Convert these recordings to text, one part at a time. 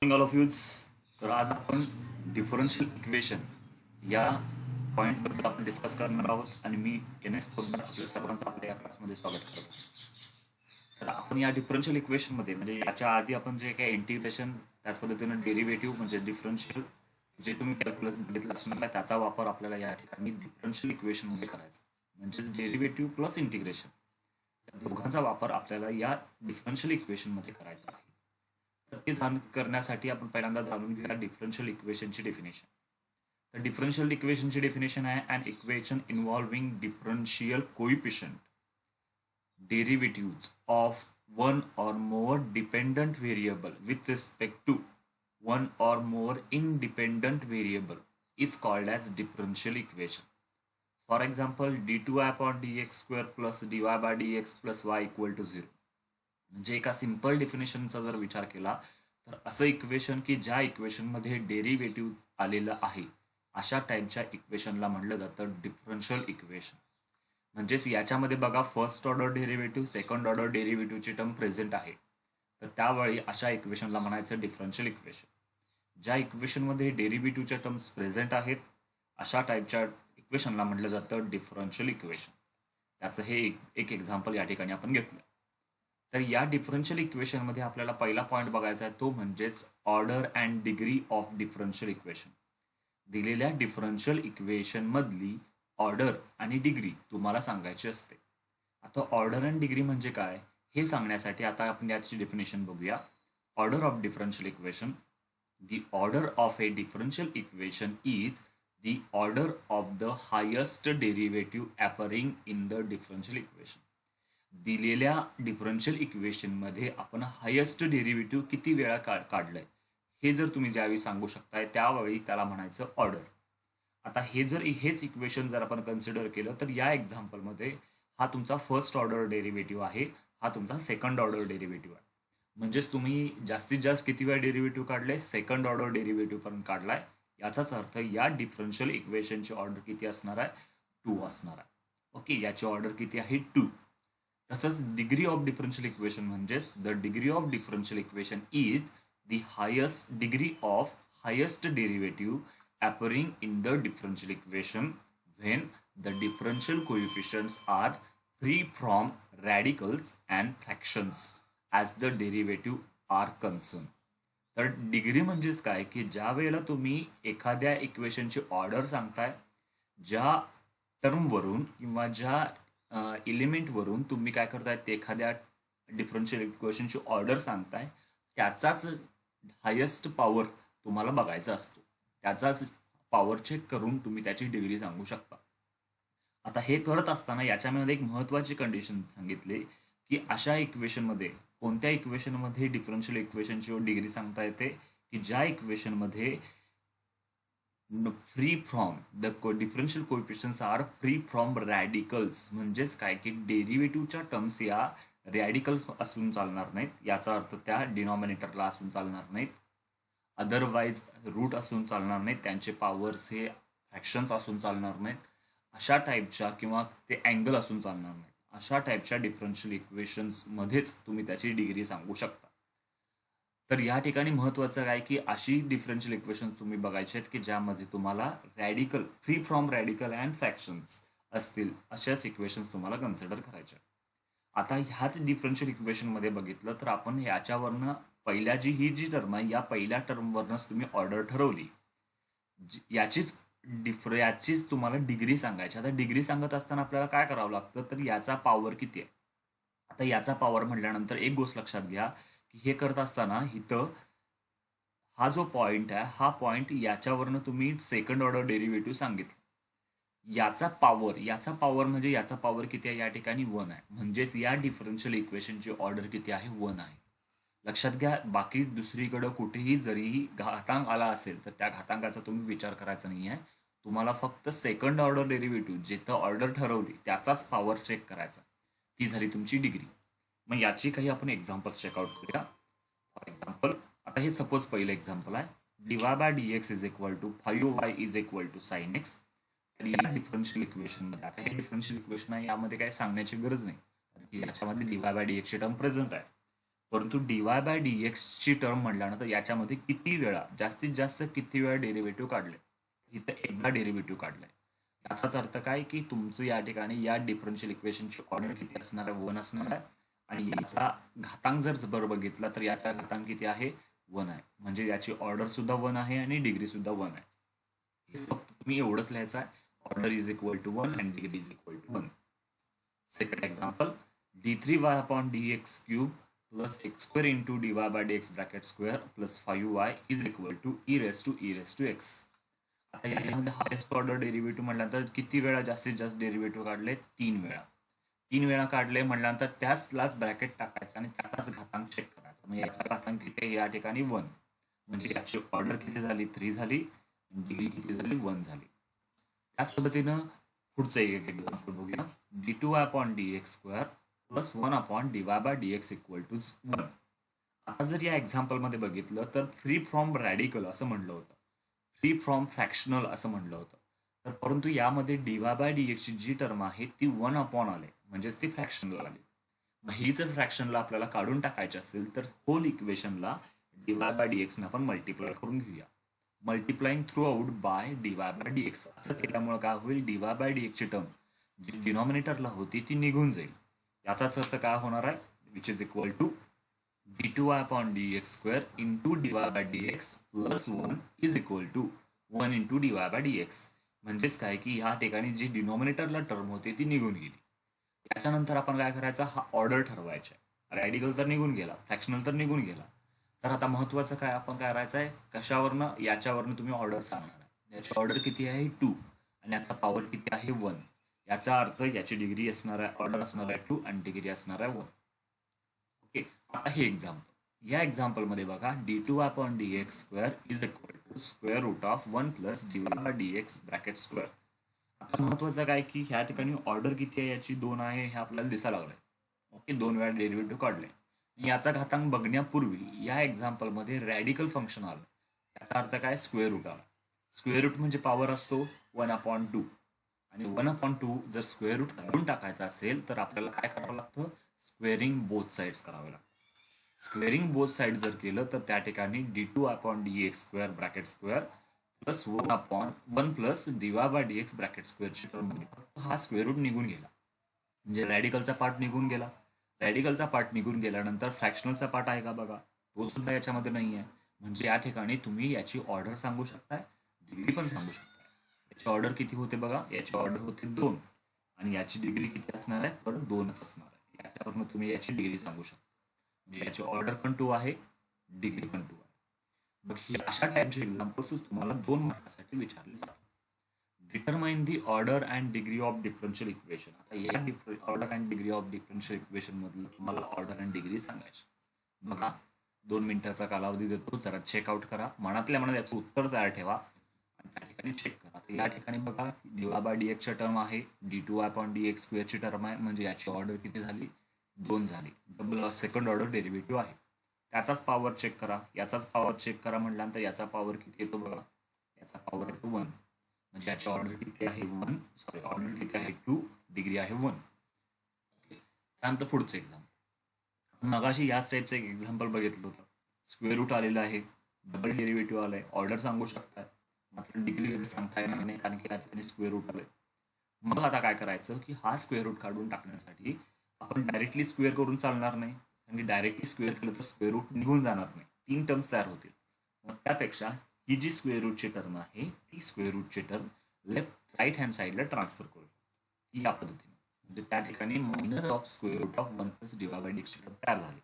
Morning all of use. तर आज आपण डिफरन्शियल इक्वेशन या पॉईंटबद्दल आपण डिस्कस करणार आहोत आणि मी एन एस पोद्दार आपल्या सर्वांचं आपल्या या क्लासमध्ये स्वागत करतो. तर आपण या डिफरन्शियल इक्वेशनमध्ये म्हणजे याच्या आधी आपण जे काही इंटिग्रेशन त्याच पद्धतीनं डेरिव्हेटिव्ह म्हणजे डिफरन्शियल जे तुम्ही कॅल्क्युलस बघितलं असणार त्याचा वापर आपल्याला या ठिकाणी डिफरन्शियल इक्वेशनमध्ये करायचा म्हणजेच डेरिव्हेटिव्ह प्लस इंटिग्रेशन या दोघांचा वापर आपल्याला या डिफरन्शियल इक्वेशनमध्ये करायचा आहे. तर ते करण्यासाठी आपण पहिल्यांदा जाणून घेऊया डिफरन्शियल इक्वेशनची डेफिनेशन. तर डिफरन्शियल इक्वेशनची डेफिनेशन आहे an equation involving differential coefficient derivatives of one or more dependent variable with respect to one or more independent variable is called as differential equation. For example, d2y upon dx square plus dy by dx plus y equal to 0. म्हणजे एका simple डेफिनेशनचा जर विचार केला तर असं equation की ज्या इक्वेशनमध्ये डेरिव्हेटिव्ह आलेलं आहे अशा टाईपच्या इक्वेशनला म्हटलं जातं डिफरन्शियल इक्वेशन. म्हणजेच याच्यामध्ये बघा first order derivative second order डेरिव्हेटिव्हची टर्म प्रेझेंट आहे तर त्यावेळी अशा इक्वेशनला म्हणायचं डिफरन्शियल इक्वेशन. ज्या इक्वेशनमध्ये डेरिव्हेटिव्हच्या टर्म्स प्रेझेंट आहेत अशा टाईपच्या इक्वेशनला म्हटलं जातं डिफरन्शियल इक्वेशन. त्याचं हे एक एक्झाम्पल या ठिकाणी आपण घेतलं. तर या डिफरन्शियल इक्वेशनमध्ये आपल्याला पहिला पॉईंट बघायचा आहे तो म्हणजेच order and degree of differential equation. दिलेल्या डिफरन्शियल इक्वेशन मधली ऑर्डर आणि डिग्री तुम्हाला सांगायची असते. आता ऑर्डर अँड डिग्री म्हणजे काय हे सांगण्यासाठी आता आपण याची डेफिनेशन बघूया. Order of differential equation. The order of a differential equation is the order of the highest derivative appearing in the differential equation. दिलेल्या डिफरन्शियल इक्वेशन मध्ये आपण हायेस्ट डेरिव्हेटिव्ह किती वेळा काढलंय हे जर तुम्ही ज्यावेळी सांगू शकताय त्यावेळी त्याला म्हणायचं ऑर्डर. आता हेच इक्वेशन जर आपण कन्सिडर केलं तर या एक्झाम्पलमध्ये हा तुमचा फर्स्ट ऑर्डर डेरिव्हेटिव्ह आहे, हा तुमचा सेकंड ऑर्डर डेरिव्हेटिव्ह आहे. म्हणजेच तुम्ही जास्तीत जास्त किती वेळा डेरिव्हेटिव्ह काढले सेकंड ऑर्डर डेरिव्हेटिव्ह पर्यंत काढलाय. याचाच अर्थ या डिफरन्शियल इक्वेशनची ऑर्डर किती असणार आहे 2 असणार आहे. ओके, याची ऑर्डर किती आहे 2. तसंच डिग्री ऑफ डिफरन्शियल इक्वेशन म्हणजेच the degree of differential equation is the highest degree of highest derivative appearing in the differential equation when the differential coefficients are free from radicals and fractions as the derivative are concerned. तर degree म्हणजेच काय की ज्या वेळेला तुम्ही एखाद्या इक्वेशनची order सांगताय ज्या टर्मवरून किंवा ज्या एलिमेंटवरून तुम्ही काय करताय ते एखाद्या डिफरन्शियल इक्वेशनची ऑर्डर सांगताय त्याचाच हायेस्ट पॉवर तुम्हाला बघायचा असतो. त्याचाच पॉवर चेक करून तुम्ही त्याची डिग्री सांगू शकता. आता हे करत असताना याच्यामध्ये एक महत्वाची कंडिशन सांगितली की अशा इक्वेशनमध्ये कोणत्या इक्वेशनमध्ये डिफरन्शियल इक्वेशनची डिग्री सांगता येते की ज्या इक्वेशनमध्ये free from the differential coefficients are free from radicals. म्हणजेच काय की डेरिव्हेटिव्हच्या टर्म्स या रॅडिकल्स असून चालणार नाहीत. याचा अर्थ त्या डिनॉमिनेटरला असून चालणार नाहीत, अदरवाईज रूट असून चालणार नाहीत, त्यांचे पॉवर्स हे फ्रॅक्शन्स असून चालणार नाहीत, अशा टाईपच्या किंवा ते अँगल असून चालणार नाहीत. अशा टाईपच्या डिफरन्शियल इक्वेशन्समध्येच तुम्ही त्याची डिग्री सांगू शकता. तर या ठिकाणी महत्वाचं काय की अशी डिफरन्शियल इक्वेशन तुम्ही बघायचे आहेत की ज्यामध्ये तुम्हाला radical free from radical and fractions असतील अशाच इक्वेशन्स तुम्हाला कन्सिडर करायच्या. आता ह्याच डिफरन्शियल इक्वेशनमध्ये बघितलं तर आपण याच्यावरनं पहिल्या ही जी टर्म आहे या पहिल्या टर्मवरनंच तुम्ही ऑर्डर ठरवली, याचीच तुम्हाला डिग्री सांगायची. आता डिग्री सांगत असताना आपल्याला काय करावं लागतं तर याचा पॉवर किती आहे. आता याचा पॉवर म्हटल्यानंतर एक गोष्ट लक्षात घ्या की हे करत असताना इथं हा जो पॉइंट आहे हा पॉइंट याच्यावरनं तुम्ही सेकंड ऑर्डर डेरिव्हेटिव्ह सांगितलं. याचा पॉवर म्हणजे याचा पॉवर किती आहे या ठिकाणी 1 आहे. म्हणजेच या डिफरन्शियल इक्वेशनची ऑर्डर किती आहे 1 आहे. लक्षात घ्या बाकी दुसरीकडं कुठेही जरी घातांक आला असेल तर त्या घातांकाचा तुम्ही विचार करायचा नाही आहे. तुम्हाला फक्त सेकंड ऑर्डर डेरिव्हेटिव्ह जिथं ऑर्डर ठरवली त्याचाच पॉवर चेक करायचा. ती झाली तुमची डिग्री. मग याची काही आपण एक्झाम्पल्स चेकआउट करूया. फॉर एक्झाम्पल आता हे सपोज पहिलं एक्झाम्पल आहे dy by dx is equal to 5y is equal to sin x. तर या डिफरन्शियल इक्वेशन मध्ये आता हे डिफरन्शियल इक्वेशन आहे यामध्ये काही सांगण्याची गरज नाही याच्यामध्ये dy बाय dx ची टर्म प्रेझेंट आहे. परंतु dy बाय dx ची टर्म म्हटल्यानंतर याच्यामध्ये किती वेळा जास्तीत जास्त किती वेळा डेरिव्हेटिव्ह काढले, इथं एकदा डेरिव्हेटिव्ह काढलाय. याचाच अर्थ काय की तुमचं या ठिकाणी या डिफरन्शियल इक्वेशनची ऑर्डर किती असणार आहे, 1 असणार आहे. आणि याचा घातांक जर बरोबर बघितला तर याचा घातांक किती आहे, 1 आहे. म्हणजे याची ऑर्डर सुद्धा 1 आहे आणि डिग्री सुद्धा 1 आहे. हे फक्त तुम्ही एवढंच लिहायचं आहे, order is equal to 1 and degree is equal to 1. Second example, d3y upon dx cube plus x square into dy by dx bracket square plus 5y is equal to e raised to x. आता यामध्ये highest order derivative म्हटल्यानंतर किती वेळा जास्तीत जास्त derivative काढले, 3 वेळा. 3 वेळा काढले म्हटल्यानंतर त्याचलाच ब्रॅकेट टाकायचं आणि त्याचाच घातांक चेक करायचा. म्हणजे याचा घातांक किती आहे, या ठिकाणी 1. म्हणजे याची ऑर्डर किती झाली, 3 झाली, डिग्री किती झाली, 1 झाली. त्याच पद्धतीनं पुढचं एक एक्झाम्पल बघूया. d2y upon dx square plus 1 upon dy by dx equal to 1. आता जर या एक्झाम्पल मध्ये बघितलं तर फ्री फ्रॉम रॅडिकल असं म्हणलं होतं, फ्री फ्रॉम फ्रॅक्शनल असं म्हणलं होतं. तर परंतु यामध्ये dy बाय dx ची जी टर्म आहे ती 1 अपॉन आले, म्हणजेच ती फ्रॅक्शनल आली. मग ही जर फ्रॅक्शनला आपल्याला काढून टाकायची असेल तर होल इक्वेशनला dy बाय dx ने आपण मल्टिप्लाय करून घेऊया. Multiplying throughout by dy by dx असं केल्यामुळे काय होईल, dy बाय dx ची टर्म जी डिनॉमिनेटरला होती ती निघून जाईल. याचाच अर्थ काय होणार आहे, which is equal to d2y upon dx square into dy by dx plus 1 is equal to 1 into dy by dx. म्हणजेच काय की ह्या ठिकाणी जी डिनॉमिनेटरला टर्म होती ती निघून गेली. याच्यानंतर आपण काय करायचा, हा ऑर्डर ठरवायचा. रॅडिकल तर निघून गेला, फ्रॅक्शनल तर निघून गेला. तर आता महत्वाचं काय आपण करायचं आहे, कशावरनं, याच्यावरनं तुम्ही ऑर्डर सांगणार आहे. याची ऑर्डर किती आहे, 2 आणि याचा पॉवर किती आहे, 1. याचा अर्थ याची डिग्री असणार आहे, ऑर्डर असणार आहे 2 आणि डिग्री असणार आहे 1. ओके, आता हे एक्झाम्पल, या एक्झाम्पल मध्ये बघा d2 upon dx square is equal to square root of 1 plus dy by dx bracket square. आता महत्वाचं काय की ह्या ठिकाणी ऑर्डर किती आहे, याची 2 आहे हे आपल्याला दिसायला लागलंय. ओके, 2 वेळा डेरिव्हेटिव्ह काढले. याचा घातांक बघण्यापूर्वी या एक्झाम्पल मध्ये रॅडिकल फंक्शन आलं. याचा अर्थ काय, स्क्वेअर रूट आला. स्क्वेअर रूट म्हणजे पॉवर असतो 1/2 आणि 1/2 जर स्क्वेअर रूट काढून टाकायचा असेल तर आपल्याला काय करावं लागतं, स्क्वेअरिंग बोथ साइड्स करावे लागतं. स्क्वेअरिंग बोथ साइड जर केलं तर त्या ठिकाणी d2 upon dx square bracket square plus 1 plus dy by dx bracket स्क्वेअरची टर्म, हा स्क्वेअर रूट निघून गेला. म्हणजे रॅडिकलचा पार्ट निघून गेला. रॅडिकलचा पार्ट निघून गेल्यानंतर फ्रॅक्शनलचा पार्ट आहे का बघा, तो सुद्धा याच्यामध्ये नाही आहे. म्हणजे या ठिकाणी तुम्ही याची ऑर्डर सांगू शकताय, डिग्री पण सांगू शकताय. याची ऑर्डर किती होते बघा, याची ऑर्डर होते 2 आणि याची डिग्री किती असणार आहे, परत 2च असणार आहे. याच्यावरून तुम्ही याची डिग्री सांगू शकता. म्हणजे याची ऑर्डर पण 2 आहे, डिग्री पण 2 आहे. मग ही अशा टाईपचे एक्झाम्पल्स तुम्हाला 2 मार्कासाठी विचारले जातात. Determine the order and degree of differential equation. आता या order and degree of differential equation मधलं तुम्हाला ऑर्डर अँड डिग्री सांगायची. बघा 2 मिनिटाचा कालावधी देतो, जरा चेकआउट करा, मनातल्या मनात याचं उत्तर तयार ठेवा आणि त्या ठिकाणी चेक करा. तर या ठिकाणी बघा dy बाय dx ची टर्म आहे, d2 upon dx स्क्वेअर ची टर्म आहे, म्हणजे याची ऑर्डर किती झाली, 2 झाली. डबल सेकंड ऑर्डर डेरिव्हेटिव्ह आहे. त्याचाच पॉवर चेक करा, याचाच पॉवर चेक करा म्हटल्यानंतर याचा पॉवर किती येतो बघा, याचा पॉवर येतो 1. म्हणजे याची ऑर्डर किती आहे, 1, सॉरी ऑर्डर किती आहे 2, डिग्री आहे 1. त्यानंतर पुढचं एक्झाम्पल, मगाशी याच टाईपचं एक एक्झाम्पल बघितलं होतं. स्क्वेअर रूट आलेलं आहे, डबल डेरिव्हेटिव्ह आलाय, ऑर्डर सांगू शकताय, मात्र डिग्री सांगता येणार नाही कारण की या ठिकाणी स्क्वेअर रूट आलंय. मग आता काय करायचं की हा स्क्वेअर रूट काढून टाकण्यासाठी आपण डायरेक्टली स्क्वेअर करून चालणार नाही, आणि डायरेक्टली स्क्वेअर केलं तर स्क्वेअर रूट निघून जाणार नाही, 3 टर्म्स तयार होतील. मग त्यापेक्षा ही जी स्क्वेअर रूटची टर्म आहे ती स्क्वेअर रूटची टर्म राईट हँड साईडला ट्रान्सफर करू, या पद्धतीने. म्हणजे त्या ठिकाणी minus of square root of 1 plus dy by dx ची टर्म तयार झाली.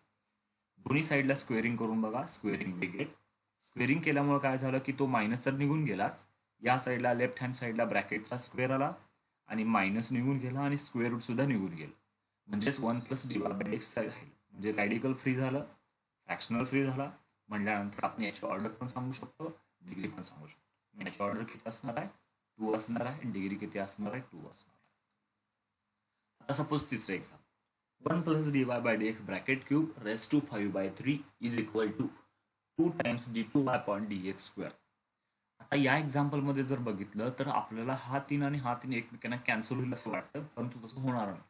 दोन्ही साईडला स्क्वेअरिंग करून बघा, स्क्वेअरिंग ब्रॅकेट स्क्वेअरिंग केल्यामुळे काय झालं की तो मायनस तर निघून गेलाच, या साईडला लेफ्ट हँड साईडला ब्रॅकेटचा स्क्वेअर आला आणि मायनस निघून गेला आणि स्क्वेअर रूट सुद्धा निघून गेलं. म्हणजेच 1 प्लस dy बाय dx राहील. म्हणजे रॅडिकल फ्री झालं, फ्रॅक्शनल फ्री झाला. म्हटल्यानंतर आपण याची ऑर्डर पण सांगू शकतो, डिग्री पण सांगू शकतो. याची ऑर्डर किती असणार आहे, 2 असणार आहे, डिग्री किती असणार आहे, 2 असणार आहे. आता सपोज तिसरं example, 1 plus dy by dx bracket cube raise to 5/3 is equal to 2 times d2 upon dx square. आता या एक्झाम्पल मध्ये जर बघितलं तर आपल्याला हा 3 आणि हा 3 एकमेकांना कॅन्सल होईल असं वाटतं, परंतु तसं होणार नाही.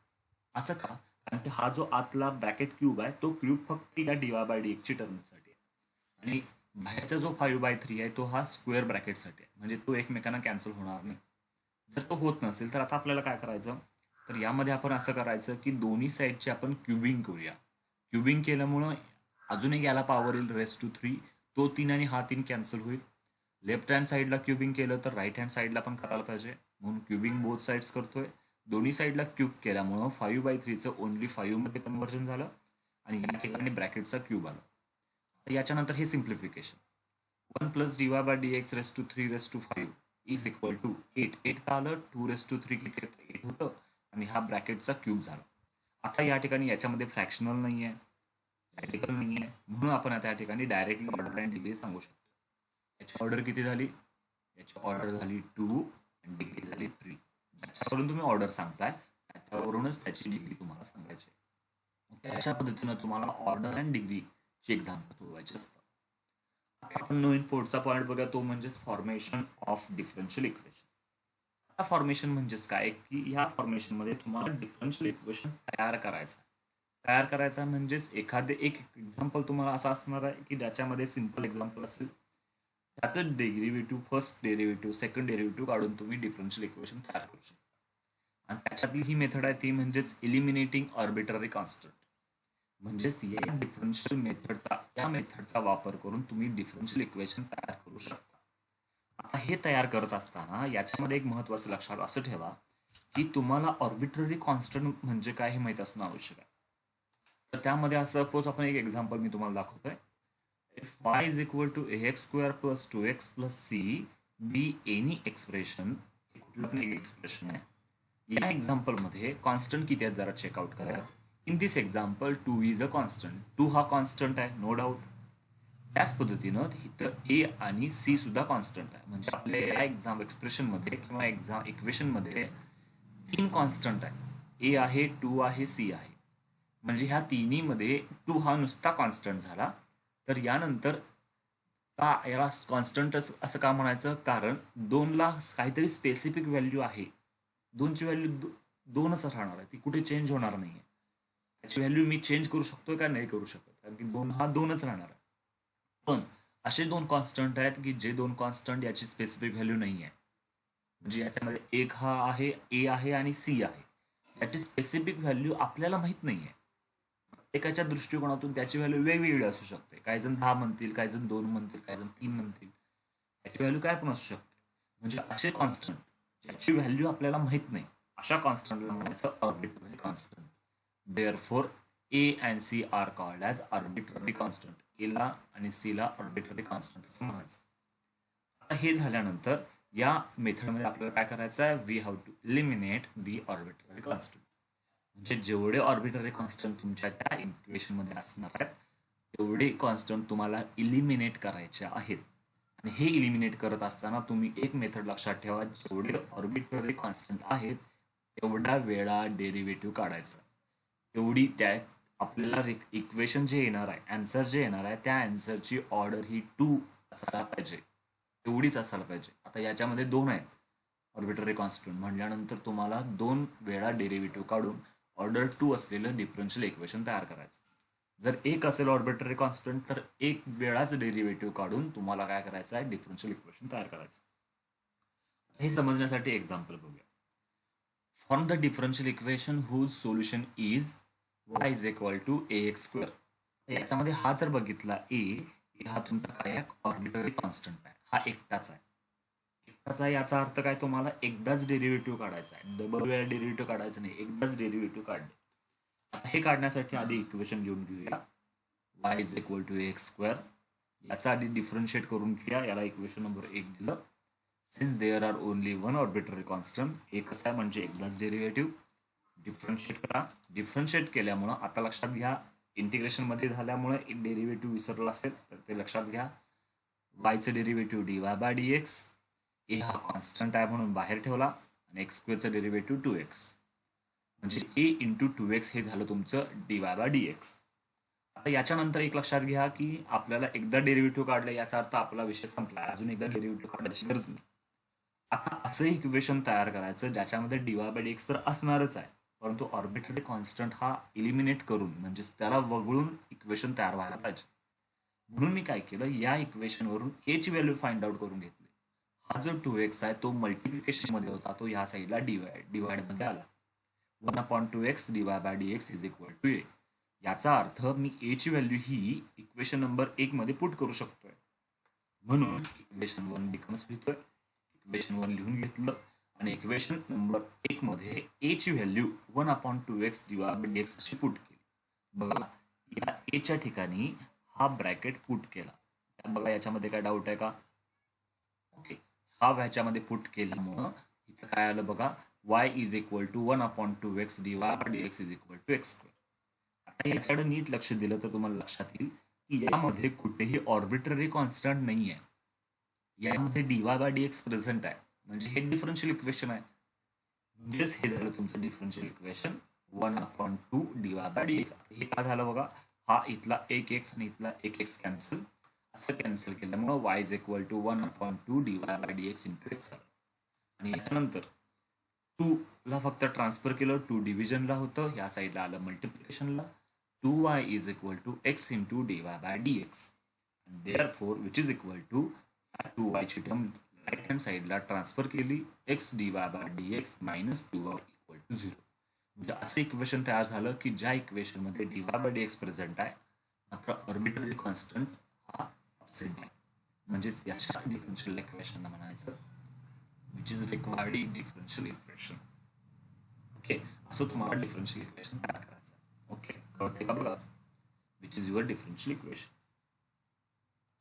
असं का, कारण की हा जो आतला ब्रॅकेट क्यूब आहे तो क्यूब फक्त या dy/dx ची टर्मसाठी आहे आणि बाहेरचा जो 5/3 आहे तो हा स्क्वेअर ब्रॅकेटसाठी आहे, म्हणजे तो एकमेकांना कॅन्सल होणार नाही. जर तो होत नसेल तर आता आपल्याला काय करायचं, तर यामध्ये आपण असं करायचं की दोन्ही साईडचे आपण क्युबिंग करूया. क्युबिंग केल्यामुळं अजून एक याला पॉवर येईल रेस टू 3, तो 3 आणि हा 3 कॅन्सल होईल. लेफ्ट हँड साईडला क्युबिंग केलं तर राईट हँड साईडला पण करायला पाहिजे, म्हणून क्युबिंग बोथ साईड्स करतोय. दोन्ही साईडला क्यूब केल्यामुळं 5/3चं ओनली 5 मध्ये कन्व्हर्जन झालं आणि या ठिकाणी ब्रॅकेटचा क्यूब आला. तर याच्यानंतर हे simplification 1 plus dy/dx raise to 5 is equal to 8. 8 का आलं, 2 रेस टू 3 किती 8 होतं आणि हा ब्रॅकेटचा क्यूब झाला. आता या ठिकाणी याच्यामध्ये फ्रॅक्शनल नाही आहे, रॅडिकल नाही आहे, म्हणून आपण आता या ठिकाणी डायरेक्टली ऑर्डर अँड डिग्री सांगू शकतो. याची ऑर्डर किती झाली, याची ऑर्डर झाली 2 आणि डिग्री झाली 3. ज्याच्यावरून तुम्ही ऑर्डर सांगताय त्याच्यावरूनच त्याची डिग्री तुम्हाला सांगायची. अशा पद्धतीनं तुम्हाला ऑर्डर अँड डिग्रीची एक्झाम्पल सोडवायची असतात. आता आपण नवीन पुढचा पॉईंट बघूया, तो म्हणजेच फॉर्मेशन ऑफ डिफरन्शियल इक्वेशन. आता फॉर्मेशन म्हणजेच काय की ह्या फॉर्मेशनमध्ये तुम्हाला डिफरन्शियल इक्वेशन तयार करायचा म्हणजेच एखादे एक एक्झाम्पल तुम्हाला असं असणार आहे की ज्याच्यामध्ये सिंपल एक्झाम्पल असेल, त्याचं derivative, first derivative, second derivative काढून तुम्ही डिफरन्शियल इक्वेशन तयार करू शकता. आणि त्याच्यातली ही मेथड आहे ती म्हणजेच एलिमिनेटिंग आर्बिट्ररी कॉन्स्टंट. म्हणजेच या मेथडचा वापर करून तुम्ही डिफरन्शियल इक्वेशन तयार करू शकता. आता हे तयार करत असताना याच्यामध्ये एक महत्वाचं लक्षात असं ठेवा की तुम्हाला आर्बिट्ररी कॉन्स्टंट म्हणजे काय हे माहित असणं आवश्यक आहे. तर त्यामध्ये सपोज आपण एक एक्झाम्पल मी तुम्हाला दाखवतोय. If y is equal to ax square plus 2x plus c be any expression, कुठलं पण एक एक्सप्रेशन आहे. या एक्झाम्पल मध्ये कॉन्स्टंट किती आहेत जरा चेकआउट करा. In this example 2 is a constant. 2 हा कॉन्स्टंट आहे, नो डाऊट. त्याच पद्धतीनं इथं ए आणि सी सुद्धा कॉन्स्टंट आहे, म्हणजे आपल्या या एक्सप्रेशन मध्ये किंवा इक्वेशन मध्ये 3 कॉन्स्टंट आहे. ए आहे, 2 आहे, सी आहे. म्हणजे ह्या तिन्ही मध्ये 2 हा नुसता कॉन्स्टंट झाला. तर यानंतर का याला कॉन्स्टंट असं का म्हणायचं, कारण 2ला काहीतरी स्पेसिफिक व्हॅल्यू आहे. 2ची व्हॅल्यू 2च राहणार आहे, ती कुठे चेंज होणार नाही. त्याची व्हॅल्यू मी चेंज करू शकतो का, नाही करू शकत, कारण की 2 हा 2च राहणार आहे. पण असे 2 कॉन्स्टंट आहेत की जे 2 कॉन्स्टंट याची स्पेसिफिक व्हॅल्यू नाही आहे. म्हणजे याच्यामध्ये एक हा आहे, ए आहे आणि सी आहे, त्याची स्पेसिफिक व्हॅल्यू आपल्याला माहित नाहीये. एकाच्या दृष्टिकोनातून त्याची व्हॅल्यू वेगवेगळी असू शकते. काही जण 10 म्हणतील, काही जण 2 म्हणतील, काही जण 3 म्हणतील. त्याची व्हॅल्यू काय पण असू शकते. म्हणजे असे कॉन्स्टंट ज्याची व्हॅल्यू आपल्याला माहित नाही, अशा कॉन्स्टंटला म्हणायचं arbitrary constant. Therefore A and C are called as arbitrary constant. एला आणि सी ला आर्बिट्ररी कॉन्स्टंट असं म्हणायचं. आता हे झाल्यानंतर या मेथडमध्ये आपल्याला काय करायचं आहे, we have to eliminate the arbitrary constant. म्हणजे जेवढे आर्बिट्ररी कॉन्स्टंट तुमच्या त्या इक्वेशन मध्ये असणार आहेत तेवढे कॉन्स्टंट तुम्हाला इलिमिनेट करायचे आहेत. आणि हे इलिमिनेट करत असताना तुम्ही एक मेथड लक्षात ठेवा, जेवढे आर्बिट्ररी कॉन्स्टंट आहेत तेवढ्या वेळा डेरिव्हेटिव्ह काढायचा. तेवढी त्या आपल्याला इक्वेशन जे येणार आहे, आन्सर जे येणार आहे, त्या आन्सरची ऑर्डर ही 2 असायला पाहिजे, तेवढीच असायला पाहिजे. आता याच्यामध्ये 2 आहेत आर्बिट्ररी कॉन्स्टंट म्हटल्यानंतर तुम्हाला 2 वेळा डेरिव्हेटिव्ह काढून ऑर्डर 2 असलेलं डिफरन्शियल इक्वेशन तयार करायचं. जर एक असेल ऑर्बिट्ररी कॉन्स्टंट तर एक वेळाच डेरिव्हेटिव्ह काढून तुम्हाला काय करायचं आहे, डिफरन्शियल इक्वेशन तयार करायचं. हे समजण्यासाठी एक्झाम्पल बघूया. Form the differential equation whose solution is y is equal to ax square. याच्यामध्ये हा जर बघितला ए, हा तुमचा काय ऑर्बिट्ररी कॉन्स्टंट आहे, हा एकटाच आहे. एकटाचा याचा अर्थ काय, तुम्हाला एकदाच डेरिव्हेटिव्ह काढायचा आहे, डबल वेळा डेरिव्हेटिव्ह काढायचं नाही, एकदाच डेरिव्हेटिव्ह काढणे. आता हे काढण्यासाठी आधी इक्वेशन लिहून घेऊया. y is equal to ax square. याचा आधी डिफरन्शिएट करून घ्या, याला इक्वेशन नंबर 1 दिलं. Since there are only one arbitrary constant, एकच आहे म्हणजे एकदाच डेरिव्हेटिव्ह. डिफरन्शिएट करा. डिफरन्शिएट केल्यामुळं आता लक्षात घ्या, इंटिग्रेशन मध्ये झाल्यामुळे एक डेरिव्हेटिव्ह विसरला असेल तर ते लक्षात घ्या. वायचं डेरिव्हेटिव्ह dy/dx. ए हा कॉन्स्टंट आहे म्हणून बाहेर ठेवला आणि एक्स स्क्वेअरचं डेरिव्हेटिव्ह 2x. म्हणजे ए इंटू 2x हे झालं तुमचं dy/dx. आता याच्यानंतर एक लक्षात घ्या की आपल्याला एकदा डेरिव्हेटिव्ह काढलं याचा अर्थ आपला विषय संपला, अजून एकदा डेरिव्हेटिव्ह काढायची गरज नाही. आता असं इक्वेशन तयार करायचं ज्याच्यामध्ये dy/dx तर असणारच आहे, परंतु ऑर्बिटरी कॉन्स्टंट हा इलिमिनेट करून म्हणजेच त्याला वगळून इक्वेशन तयार व्हायला पाहिजे. म्हणून मी काय केलं, या इक्वेशनवरून ए ची व्हॅल्यू फाइंड आउट करून घेतली. हा जो 2x आहे तो मल्टिप्लिकेशन मध्ये होता, तो ह्या साईडला डिवाइड मध्ये आला. 1/2x divide by dx is equal to a. याचा अर्थ मी ए ची व्हॅल्यू ही इक्वेशन नंबर 1 मध्ये पुट करू शकतोय. म्हणून इक्वेशन 1 बिकम्स लिहितोय, इक्वेशन 1 लिहून घेतलं आणि इक्वेशन नंबर 1 मध्ये ए ची value 1/2x divide by dx अशी पुट केली. बघा या ए च्या ठिकाणी हा ब्रॅकेट पुट केला. बघा याच्यामध्ये काय डाऊट आहे का? ओके, हा ह्याच्यामध्ये पुट केल्यामुळं इथं काय आलं बघा, y is equal to 1/2x divide by dx is equal to x square. आता याच्याकडे नीट लक्ष दिलं तर तुम्हाला लक्षात येईल की यामध्ये कुठेही ऑर्बिटरी कॉन्स्टंट नाही आहे. यामध्ये dy बाय dx प्रेझेंट आहे, म्हणजे हे डिफरन्शियल इक्वेशन आहे. म्हणजेच हे झालं तुमचं differential equation 1/2 dy by dx. हे काय झालं बघा, हा इथला एक एक्स आणि इथला एक एक्स कॅन्सल, असं कॅन्सल केल्यामुळे y is equal to 1/2 dy by dx into x आलं. आणि याच्यानंतर 2 ला फक्त ट्रान्सफर केलं, 2 डिव्हिजनला होतं, या साईडला आलं मल्टिप्लिकेशनला. 2y is equal to x into dy by dx. Therefore which is equal to 2y ची टर्म राईट हँड साईडला ट्रान्सफर केली, x dy by dx minus 2y equal to 0. म्हणजे असं इक्वेशन तयार झालं की ज्या इक्वेशन मध्ये dy बाय dx प्रेझेंट आहे, मात्र ऑर्बिटरी कॉन्स्टंट हा अब्सेंट आहे. म्हणजेच याच्या डिफरन्शियल इक्वेशनला म्हणायचं which is required in differential equation. Okay, असं तुम्हाला डिफरन्शियल इक्वेशन तयार करायचं. ओके, कळते का बघा, which is your differential equation.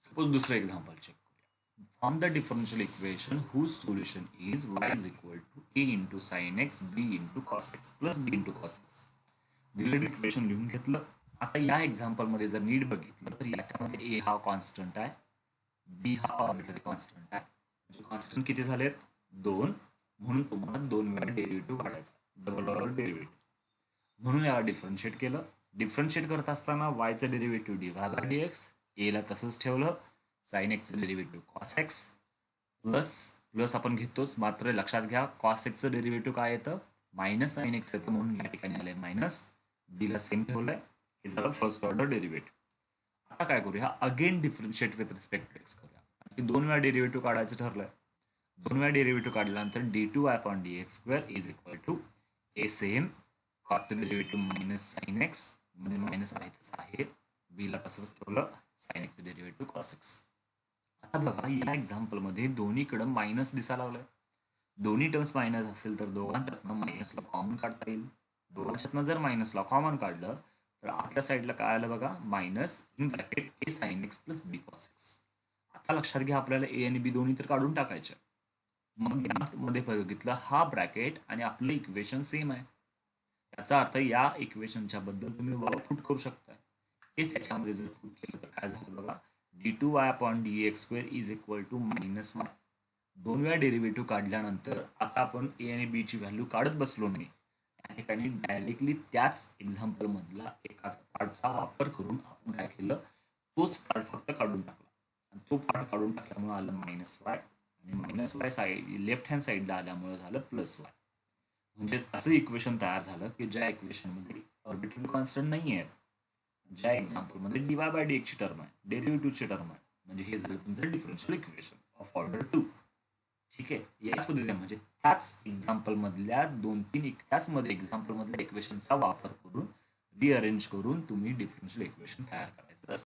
Suppose दुसरं एक्झाम्पल चेक करूया. From the differential equation whose solution is y is equal to a into sin x b into cos x plus b into cos x. दिलेलं equation लिहून घेतलं. आता या example मध्ये जर नीट बघितलं तर याच्यामध्ये a हा कॉन्स्टंट आहे, b हा ऑर्बिटरी कॉन्स्टंट आहे. म्हणजे कॉन्स्टंट किती झालेत? 2. म्हणून तुम्हाला 2 वेळा डेरिव्हेटिव्ह काढायचा, डबल ऑर्डर डेरिव्हेटिव्ह. म्हणून याला डिफरन्शिएट केलं. डिफरन्शिएट करत असताना y चं derivative dy by dx, a ला तसंच ठेवलं, sin x चं derivative cos x plus plus आपण घेतोच, मात्र लक्षात घ्या cos x चं डेरिव्हेटिव्ह काय येतं? मायनस sin x येतं, म्हणून या ठिकाणी आलंय मायनस, b ला सेम ठेवलंय. हे झालं फर्स्ट ऑर्डर डेरिव्हेटिव्ह. आता काय करूया, again differentiate with respect to x करूया. 2 वेळा डेरिव्हेटिव्ह काढायचं ठरलंय. 2 वेळा डेरिव्हेटिव्ह काढल्यानंतर d2y upon dx square is equal to a same कॉसचं डेरिव्हेटिव्ह मायनस साइन एक्स, म्हणजे मायनस आहे तसं आहे, b ला तसंच ठेवलं, साइन एक्सचं डेरिव्हेटिव्ह कॉस एक्स. आता बघा या एक्झाम्पल मध्ये दोन्हीकडं मायनस दिसायला लागलंय. दोन्ही टर्म्स मायनस असेल तर दोघांच्यातनं मायनसला कॉमन काढता येईल. दोघांच्यातनं जर मायनसला कॉमन काढलं तर आतल्या साईडला काय आलं बघा, minus in bracket a sine x plus b cos x. आता लक्षात घ्या आपल्याला a आणि b दोन्ही तर काढून टाकायचे. मग यामध्ये बघितलं हा ब्रॅकेट आणि आपलं इक्वेशन सेम आहे. याचा अर्थ या इक्वेशनच्या बद्दल तुम्ही पुट करू शकता. हेच याच्यामध्ये जर पुट केलं तर काय झालं बघा, d2y upon dx square is equal to minus 1. 2 वेळा डेरिव्हेटिव्ह काढल्यानंतर आता आपण a आणि b ची व्हॅल्यू काढत बसलो नाही. या ठिकाणी डायरेक्टली त्याच एक्झाम्पल मधला एका पार्टचा वापर करून आपण काय केलं, तोच पार्ट फक्त काढून टाकला. आणि तो पार्ट काढून टाकल्यामुळे आलं मायनस वाय, आणि minus Y side left hand साईडला आल्यामुळे झालं प्लस वाय. म्हणजेच असं इक्वेशन तयार झालं की ज्या इक्वेशन मध्ये ऑर्बिटरी कॉन्स्टंट नाही आहे, ज्या एक्झाम्पल मध्ये dy बाय dx ची टर्म आहे, डेरिव्हेटिव्हची टर्म आहे, म्हणजे हे झालं तुमचं डिफरन्शियल इक्वेशन ऑफ ऑर्डर 2. ठीक आहे, याच पद्धतीने म्हणजे त्याच एक्झाम्पल मधल्या 2-3 त्याच मध्ये एक्झाम्पल मधल्या इक्वेशनचा वापर करून रिअरेंज करून तुम्ही डिफरन्शियल इक्वेशन तयार करा.